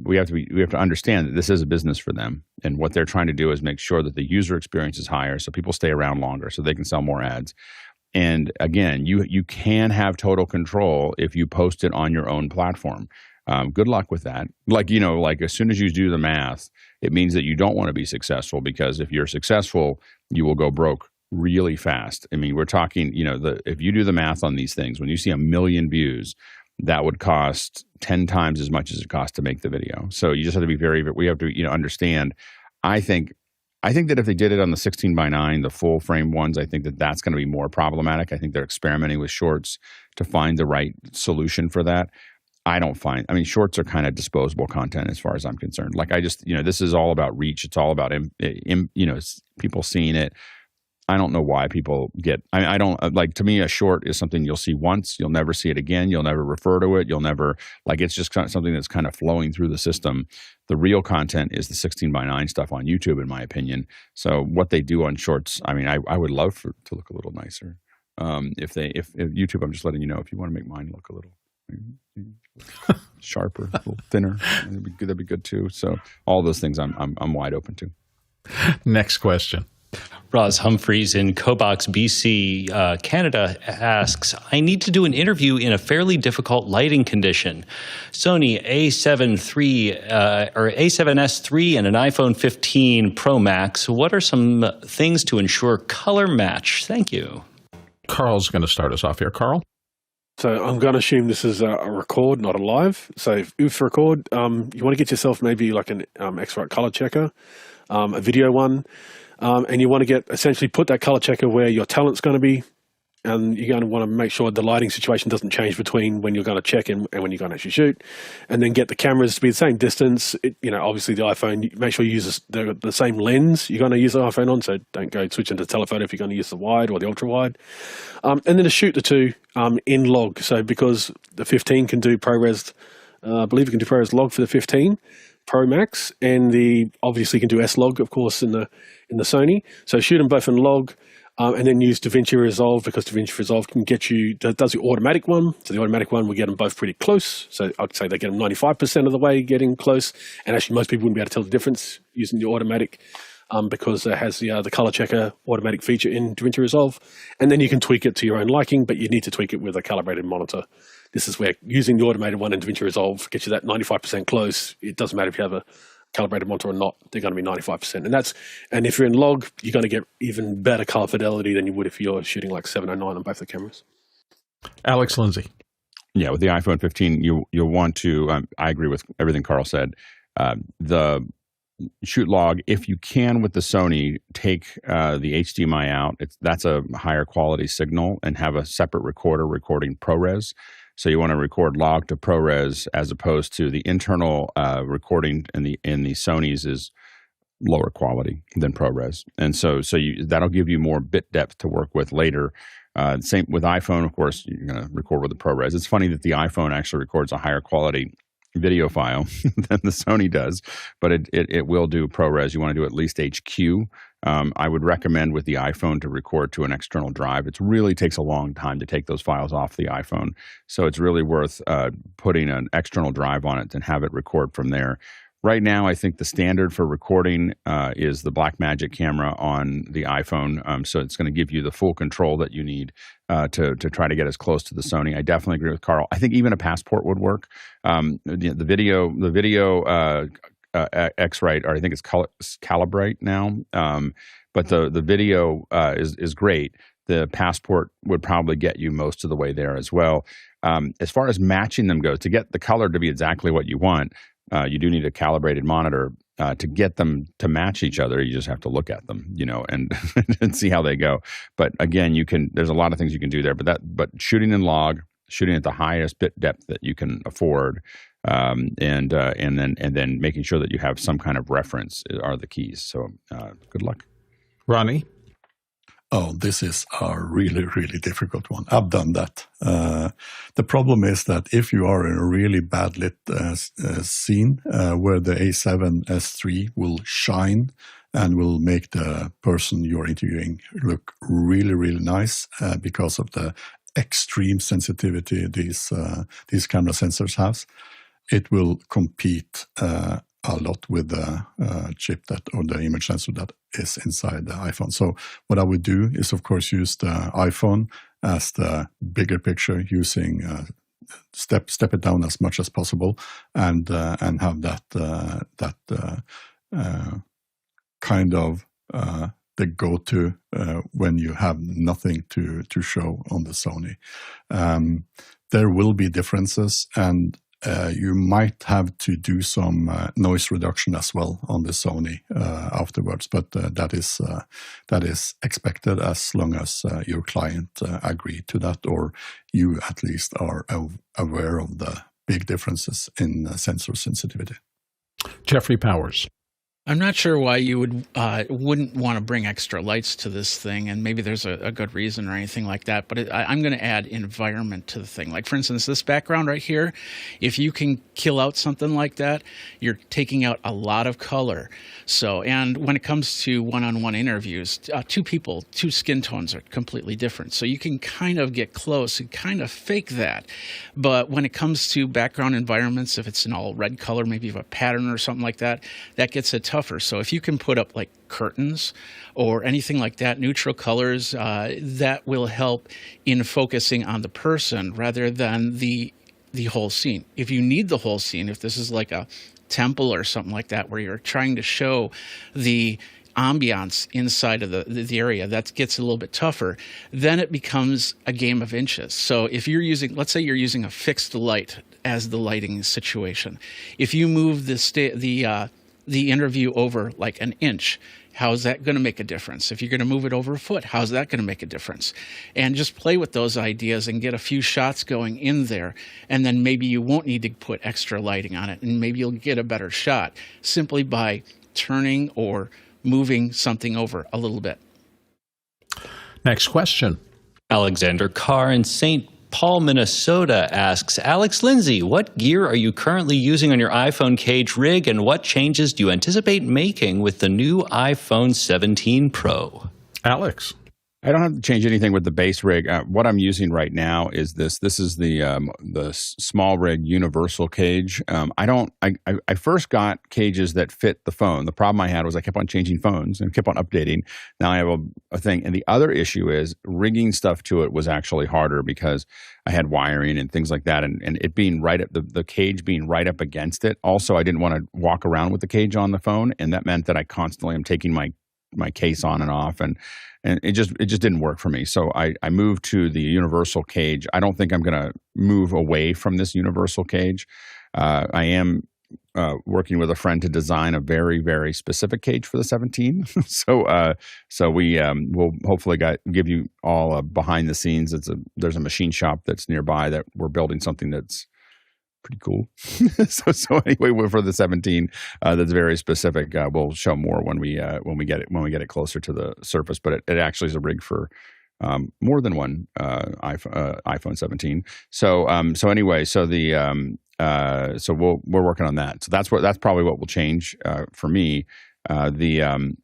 We have to understand that this is a business for them, and what they're trying to do is make sure that the user experience is higher, so people stay around longer, so they can sell more ads. And again, you can have total control if you post it on your own platform. Good luck with that. Like as soon as you do the math, it means that you don't want to be successful, because if you're successful, you will go broke really fast. We're talking, if you do the math on these things, when you see 1 million views, that would cost 10 times as much as it costs to make the video. So you just have to be we have to understand. I think I think that if they did it on the 16:9, the full frame ones, I think that that's going to be more problematic. I think they're experimenting with shorts to find the right solution for that. Shorts are kind of disposable content as far as I'm concerned. Like this is all about reach. It's all about, people seeing it. I don't know why people to me, a short is something you'll see once, you'll never see it again, you'll never refer to it, it's just kind of something that's kind of flowing through the system. The real content is the 16:9 stuff on YouTube, in my opinion. So what they do on shorts, I would love to look a little nicer. If YouTube, I'm just letting you know, if you want to make mine look a little sharper, a little thinner, that'd be good too. So all those things I'm wide open to. Next question. Roz Humphreys in Cobox, BC, Canada asks, I need to do an interview in a fairly difficult lighting condition. Sony A7S III and an iPhone 15 Pro Max. What are some things to ensure color match? Thank you. Carl's going to start us off here. Carl? So I'm going to assume this is a record, not a live. So if record, you want to get yourself maybe like an X-Rite color checker, a video one. And you want to essentially put that color checker where your talent's going to be, and you're going to want to make sure the lighting situation doesn't change between when you're going to check and when you're going to actually shoot, and then get the cameras to be the same distance. Obviously the iPhone, make sure you use the same lens you're going to use the iPhone on, so don't go switch into telephoto if you're going to use the wide or the ultra wide, and then to shoot the two in log. So because the 15 can do ProRes, I believe it can do ProRes log for the 15 Pro Max, and obviously can do S-Log, of course, in the Sony. So shoot them both in log, and then use DaVinci Resolve, because DaVinci Resolve does the automatic one. So the automatic one, we get them both pretty close. So I'd say they get them 95% of the way getting close. And actually, most people wouldn't be able to tell the difference using the automatic, because it has the color checker automatic feature in DaVinci Resolve. And then you can tweak it to your own liking, but you need to tweak it with a calibrated monitor. This is where using the automated one in DaVinci Resolve gets you that 95% close. It doesn't matter if you have a calibrated monitor or not, they're going to be 95%. And if you're in log, you're going to get even better color fidelity than you would if you're shooting like 709 on both the cameras. Alex Lindsay. Yeah, with the iPhone 15, you'll want to, I agree with everything Carl said. The shoot log, if you can with the Sony, take the HDMI out. That's a higher quality signal, and have a separate recorder recording ProRes. So you want to record log to ProRes, as opposed to the internal recording in the Sonys is lower quality than ProRes, and so that'll give you more bit depth to work with later. Same with iPhone, of course, you're going to record with the ProRes. It's funny that the iPhone actually records a higher quality video file than the Sony does, but it will do ProRes. You want to do at least HQ. I would recommend with the iPhone to record to an external drive. It really takes a long time to take those files off the iPhone, so it's really worth putting an external drive on it and have it record from there. Right now, I think the standard for recording is the Blackmagic camera on the iPhone, so it's going to give you the full control that you need to try to get as close to the Sony. I definitely agree with Carl. I think even a Passport would work. The video X-Rite, or I think it's Calibrate now, but the video is great. The Passport would probably get you most of the way there as well. As far as matching them goes, to get the color to be exactly what you want, you do need a calibrated monitor. To get them to match each other, you just have to look at them, and and see how they go. But again, there's a lot of things you can do there. But shooting in log, shooting at the highest bit depth that you can afford, and then making sure that you have some kind of reference are the keys. So good luck, Ronny. Oh, this is a really, really difficult one. I've done that. The problem is that if you are in a really bad lit scene where the A7S III will shine and will make the person you're interviewing look really, really nice because of the extreme sensitivity these camera sensors have, it will compete a lot with the chip or the image sensor that is inside the iPhone. So what I would do is, of course, use the iPhone as the bigger picture, using step it down as much as possible, and have that kind of the go-to when you have nothing to show on the Sony. There will be differences, and you might have to do some noise reduction as well on the Sony afterwards, but that is expected as long as your client agree to that, or you at least are aware of the big differences in sensor sensitivity. Jeffrey Powers. I'm not sure why you wouldn't want to bring extra lights to this thing, and maybe there's a good reason or anything like that, but I'm going to add environment to the thing. Like, for instance, this background right here, if you can kill out something like that, you're taking out a lot of color. So, and when it comes to one-on-one interviews, two skin tones are completely different. So you can kind of get close and kind of fake that. But when it comes to background environments, if it's an all red color, maybe you have a pattern or something like that, that gets a tougher. So if you can put up like curtains or anything like that, neutral colors, that will help in focusing on the person rather than the whole scene. If you need the whole scene, if this is like a temple or something like that where you're trying to show the ambiance inside of the area, that gets a little bit tougher. Then it becomes a game of inches. So if you're using, let's say you're using a fixed light as the lighting situation, if you move the interview over like an inch, how's that going to make a difference? If you're going to move it over a foot, how's that going to make a difference? And just play with those ideas and get a few shots going in there. And then maybe you won't need to put extra lighting on it. And maybe you'll get a better shot simply by turning or moving something over a little bit. Next question. Alexander Carr in St. Paul, Minnesota asks, Alex, Lindsay, what gear are you currently using on your iPhone cage rig, and what changes do you anticipate making with the new iPhone 17 Pro? Alex. I don't have to change anything with the base rig. What I'm using right now is this. This is the small rig universal cage. I first got cages that fit the phone. The problem I had was I kept on changing phones and kept on updating. Now I have a thing. And the other issue is rigging stuff to it was actually harder because I had wiring and things like that, and it being right up the cage being right up against it. Also, I didn't want to walk around with the cage on the phone, and that meant that I constantly am taking my case on and off, and it just didn't work for me. So I moved to the universal cage. I don't think I'm going to move away from this universal cage. I am working with a friend to design a very, very specific cage for the 17. So we will hopefully give you all behind the scenes. There's a machine shop that's nearby that we're building something that's pretty cool. so anyway, for the 17, that's very specific. We'll show more when we get it closer to the surface. But it actually is a rig for more than one iPhone 17. So anyway, so we're working on that. So that's probably what will change for me. I'm going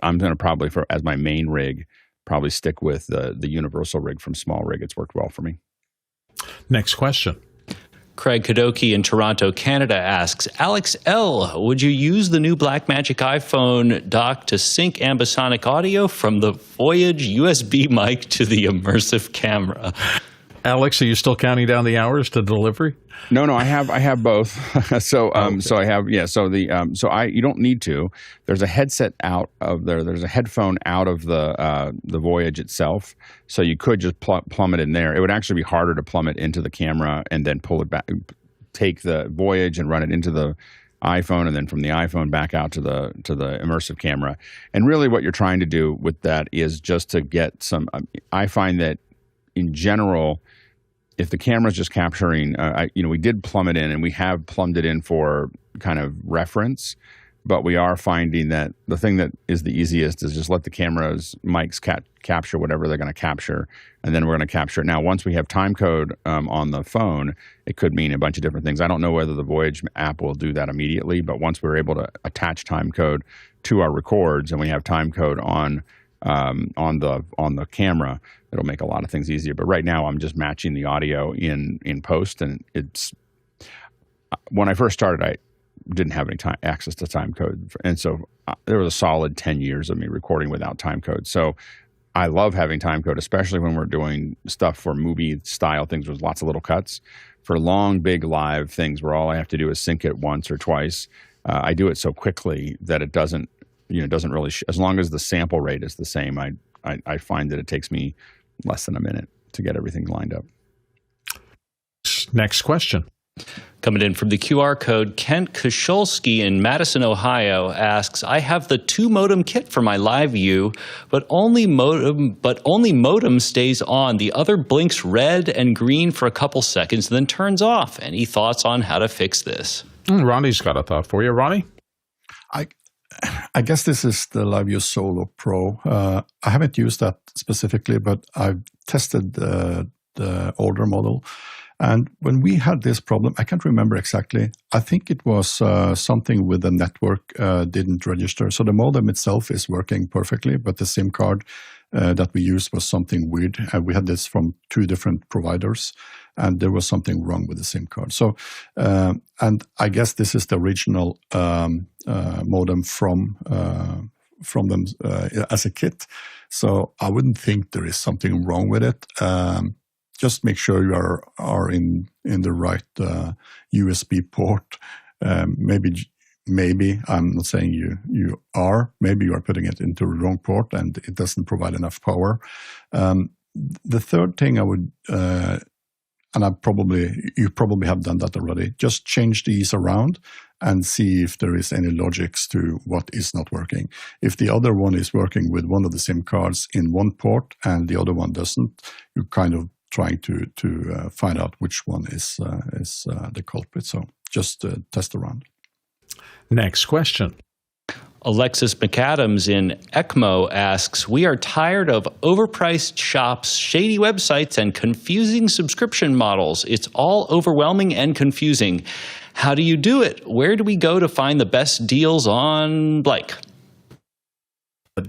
to probably as my main rig probably stick with the universal rig from Small Rig. It's worked well for me. Next question. Craig Kadoki in Toronto, Canada asks, Alex L., would you use the new Blackmagic iPhone dock to sync ambisonic audio from the Voyage USB mic to the immersive camera? Alex, are you still counting down the hours to delivery? No, I have both. So I have, you don't need to. There's a headset out of there. There's a headphone out of the Voyage itself. So you could just plumb it in there. It would actually be harder to plumb it into the camera and then pull it back, take the Voyage and run it into the iPhone, and then from the iPhone back out to the immersive camera. And really what you're trying to do with that is just to get some, I find that in general, if the camera's just capturing, we did plumb it in, and we have plumbed it in for kind of reference, but we are finding that the thing that is the easiest is just let the camera's mics capture whatever they're going to capture, and then we're going to capture it. Now, once we have time code on the phone, it could mean a bunch of different things. I don't know whether the Voyage app will do that immediately, but once we're able to attach time code to our records and we have time code on the camera, it'll make a lot of things easier. But right now I'm just matching the audio in post, and it's when I first started I didn't have any access to time code, and so there was a solid 10 years of me recording without time code. So I love having time code, especially when we're doing stuff for movie style things with lots of little cuts. For long big live things where all I have to do is sync it once or twice, I do it so quickly that it doesn't really as long as the sample rate is the same, I find that it takes me less than a minute to get everything lined up. Next question. Coming in from the QR code, Kent Koszulski in Madison, Ohio asks, I have the 2-modem kit for my LiveU, but only modem stays on. The other blinks red and green for a couple seconds, then turns off. Any thoughts on how to fix this? Ronnie's got a thought for you. Ronny? I guess this is the LiveU Solo Pro. I haven't used that specifically, but I've tested the older model. And when we had this problem, I can't remember exactly. I think it was something with the network didn't register. So the modem itself is working perfectly, but the SIM card that we used was something weird. We had this from 2 different providers, and there was something wrong with the SIM card. So, and I guess this is the original modem from them as a kit. So I wouldn't think there is something wrong with it. Just make sure you are in the right USB port. Maybe I'm not saying you are. Maybe you are putting it into the wrong port and it doesn't provide enough power. The third thing I would, and you probably have done that already. Just change these around and see if there is any logics to what is not working. If the other one is working with one of the SIM cards in one port and the other one doesn't, you kind of trying to find out which one is the culprit. So just test around. Next question. Alexis McAdams in ECMO asks, we are tired of overpriced shops, shady websites, and confusing subscription models. It's all overwhelming and confusing. How do you do it? Where do we go to find the best deals on blank?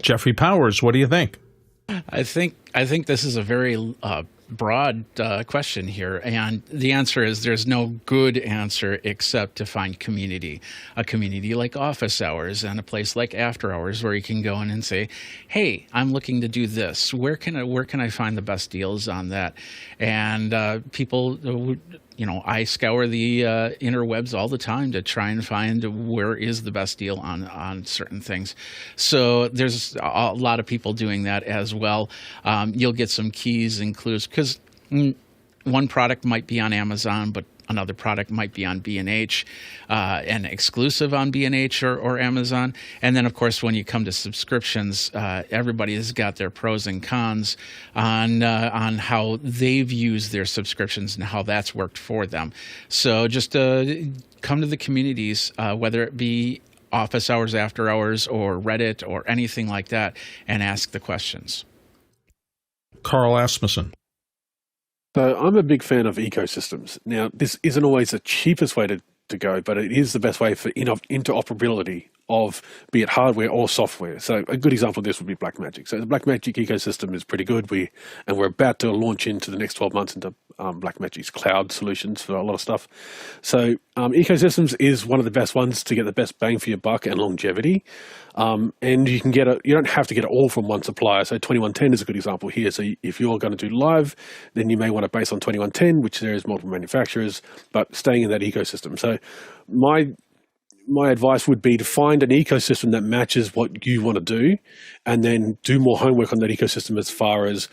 Jeffrey Powers, what do you think? I think this is a very broad question here, and the answer is there's no good answer except to find community, a community like Office Hours and a place like After Hours where you can go in and say, hey, I'm looking to do this. Where can I find the best deals on that? And people, I scour the interwebs all the time to try and find where is the best deal on certain things. So there's a lot of people doing that as well. You'll get some keys and clues because one product might be on Amazon, but another product might be on B&H, and exclusive on B&H or Amazon. And then, of course, when you come to subscriptions, everybody has got their pros and cons on how they've used their subscriptions and how that's worked for them. So just come to the communities, whether it be Office Hours, After Hours, or Reddit, or anything like that, and ask the questions. Carl Asmussen. So I'm a big fan of ecosystems. Now, this isn't always the cheapest way to go, but it is the best way for interoperability of be it hardware or software. So a good example of this would be Blackmagic. So the Blackmagic ecosystem is pretty good. We're about to launch into the next 12 months into Blackmagic's cloud solutions for a lot of stuff. So ecosystems is one of the best ones to get the best bang for your buck and longevity. And you can you don't have to get it all from one supplier. So 2110 is a good example here. So if you're going to do live, then you may want to base on 2110, which there is multiple manufacturers, but staying in that ecosystem. So my advice would be to find an ecosystem that matches what you want to do, and then do more homework on that ecosystem as far as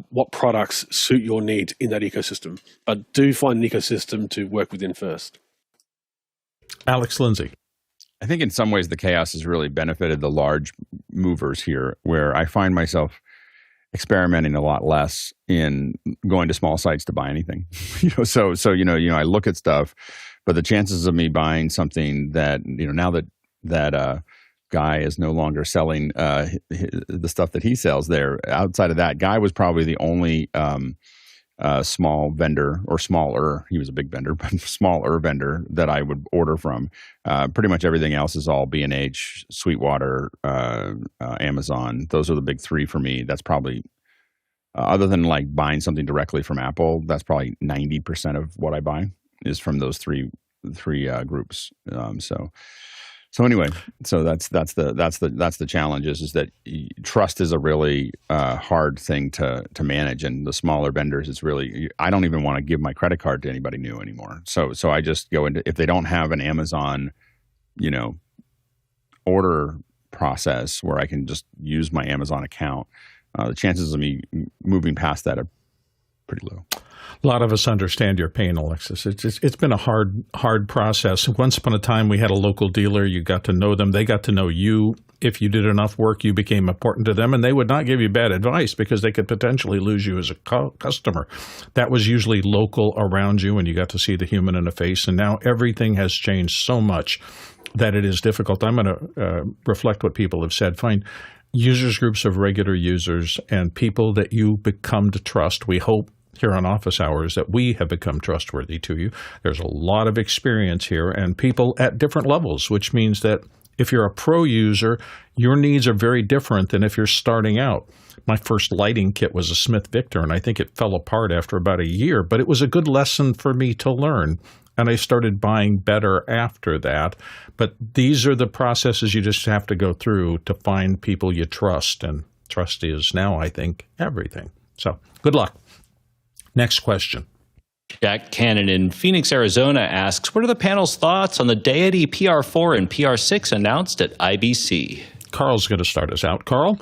what products suit your needs in that ecosystem. But do find an ecosystem to work within first. Alex Lindsay. I think in some ways the chaos has really benefited the large movers here, where I find myself experimenting a lot less in going to small sites to buy anything. So I look at stuff, but the chances of me buying something that now that Guy is no longer selling the stuff that he sells there. Outside of that, Guy was probably the only small vendor, or smaller. He was a big vendor, but smaller vendor that I would order from. Pretty much everything else is all B&H, Sweetwater, Amazon. Those are the big three for me. That's probably, other than like buying something directly from Apple, that's probably 90% of what I buy is from those three groups. So anyway, so that's the challenge is that trust is a really hard thing to manage, and the smaller vendors, it's really, I don't even want to give my credit card to anybody new anymore. So I just go into, if they don't have an Amazon, order process where I can just use my Amazon account, the chances of me moving past that are pretty low. A lot of us understand your pain, Alexis. It's been a hard process. Once upon a time, we had a local dealer. You got to know them. They got to know you. If you did enough work, you became important to them, and they would not give you bad advice because they could potentially lose you as a customer. That was usually local around you, and you got to see the human in the face. And now everything has changed so much that it is difficult. I'm going to reflect what people have said. Find users groups of regular users and people that you become to trust. We hope here on Office Hours that we have become trustworthy to you. There's a lot of experience here and people at different levels, which means that if you're a pro user, your needs are very different than if you're starting out. My first lighting kit was a Smith Victor, and I think it fell apart after about a year, but it was a good lesson for me to learn. And I started buying better after that. But these are the processes you just have to go through to find people you trust. And trust is now, I think, everything. So good luck. Next question. Jack Cannon in Phoenix, Arizona asks, what are the panel's thoughts on the Deity PR4 and PR6 announced at IBC? Carl's going to start us out. Carl?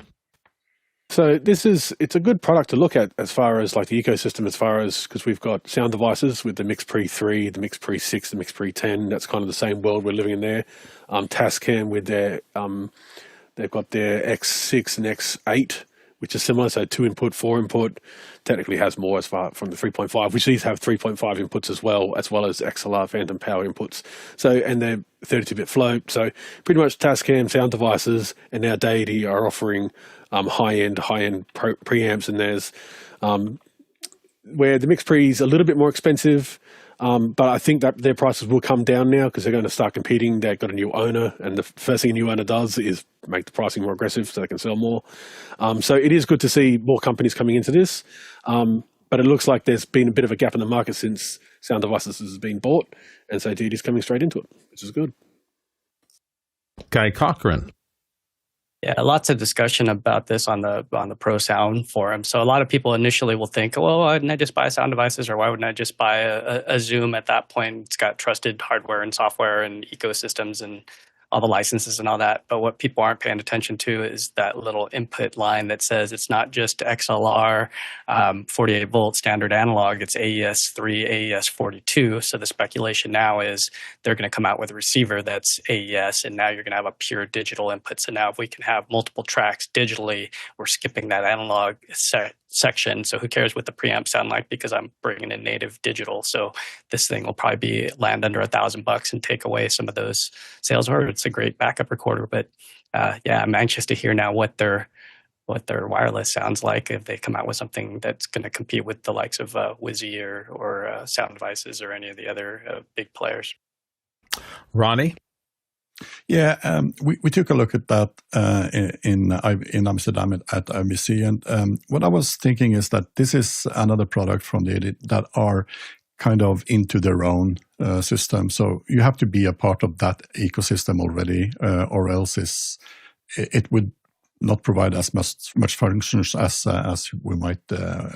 So it's a good product to look at as far as like the ecosystem, as far as, because we've got sound devices with the Mix Pre 3, the Mix Pre 6, the Mix Pre 10. That's kind of the same world we're living in there. Tascam with their, they've got their X6 and X8, which is similar. So 2 input, 4 input, technically has more as far from the 3.5, which these have 3.5 inputs as well as XLR phantom power inputs. So, and they're 32-bit float. So pretty much Tascam sound devices and now Deity are offering high-end preamps, and there's where the Mix Pre is a little bit more expensive, but I think that their prices will come down now because they're going to start competing. They've got a new owner, and the first thing a new owner does is make the pricing more aggressive so they can sell more. So it is good to see more companies coming into this, but it looks like there's been a bit of a gap in the market since sound devices has been bought, and so Deity's coming straight into it, which is good. Guy Cochran. Yeah, lots of discussion about this on the Pro Sound forum. So a lot of people initially will think, well, why wouldn't I just buy sound devices, or why wouldn't I just buy a Zoom at that point? It's got trusted hardware and software and ecosystems and all the licenses and all that. But what people aren't paying attention to is that little input line that says it's not just XLR, 48 volt standard analog, it's AES-3, AES-42. So the speculation now is they're going to come out with a receiver that's AES, and now you're going to have a pure digital input. So now if we can have multiple tracks digitally, we're skipping that analog section. So who cares what the preamps sound like, because I'm bringing in native digital. So this thing will probably land under $1,000 and take away some of those sales. Or it's a great backup recorder. But yeah, I'm anxious to hear now what their wireless sounds like if they come out with something that's going to compete with the likes of Wizzy or Sound Devices or any of the other big players. Ronny? Yeah, we took a look at that in Amsterdam at IBC, and what I was thinking is that this is another product from Deity that are kind of into their own system. So you have to be a part of that ecosystem already, or else it would not provide as much functions as we might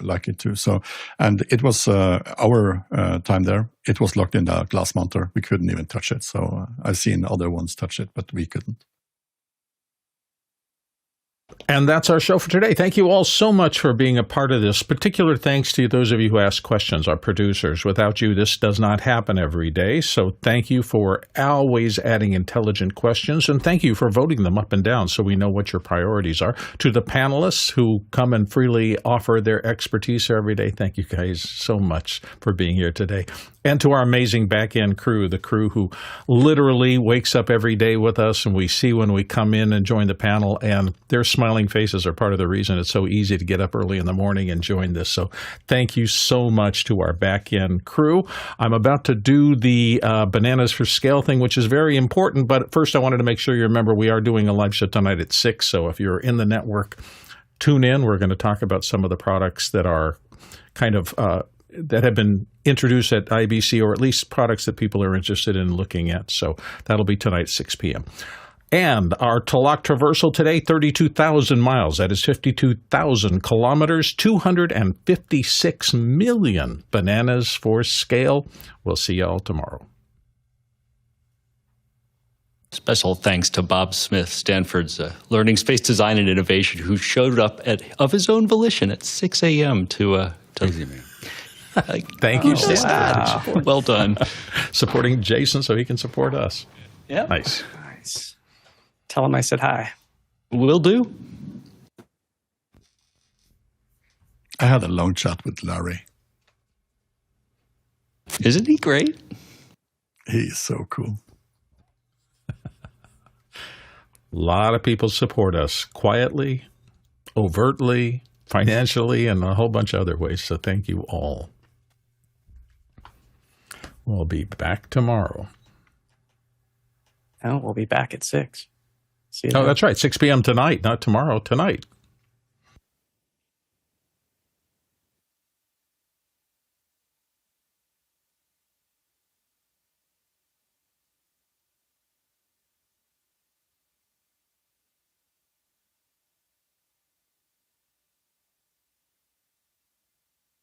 like it to. So, and it was our time there. It was locked in the glass mounter. We couldn't even touch it. So I've seen other ones touch it, but we couldn't. And that's our show for today. Thank you all so much for being a part of this. Particular thanks to those of you who ask questions, our producers. Without you, this does not happen every day. So thank you for always adding intelligent questions, and thank you for voting them up and down so we know what your priorities are. To the panelists who come and freely offer their expertise every day, thank you guys so much for being here today. And to our amazing back-end crew, the crew who literally wakes up every day with us, and we see when we come in and join the panel, and their smiling faces are part of the reason it's so easy to get up early in the morning and join this. So thank you so much to our back-end crew. I'm about to do the Bananas for Scale thing, which is very important, but first I wanted to make sure you remember we are doing a live show tonight at 6, so if you're in the network, tune in. We're going to talk about some of the products that are kind of that have been introduced at IBC, or at least products that people are interested in looking at. So that'll be tonight, 6 p.m. And our Talak traversal today, 32,000 miles. That is 52,000 kilometers, 256 million bananas for scale. We'll see you all tomorrow. Special thanks to Bob Smith, Stanford's Learning Space Design and Innovation, who showed up of his own volition at 6 a.m. to Thank you. Wow. Well done. Supporting Jason so he can support us. Yeah. Nice. Tell him I said hi. Will do. I had a long chat with Larry. Isn't he great? He is so cool. A lot of people support us quietly, overtly, financially, and a whole bunch of other ways. So thank you all. We'll be back tomorrow. Oh, we'll be back at 6. See you Oh, then. that's right. 6 p.m. tonight, not tomorrow, tonight.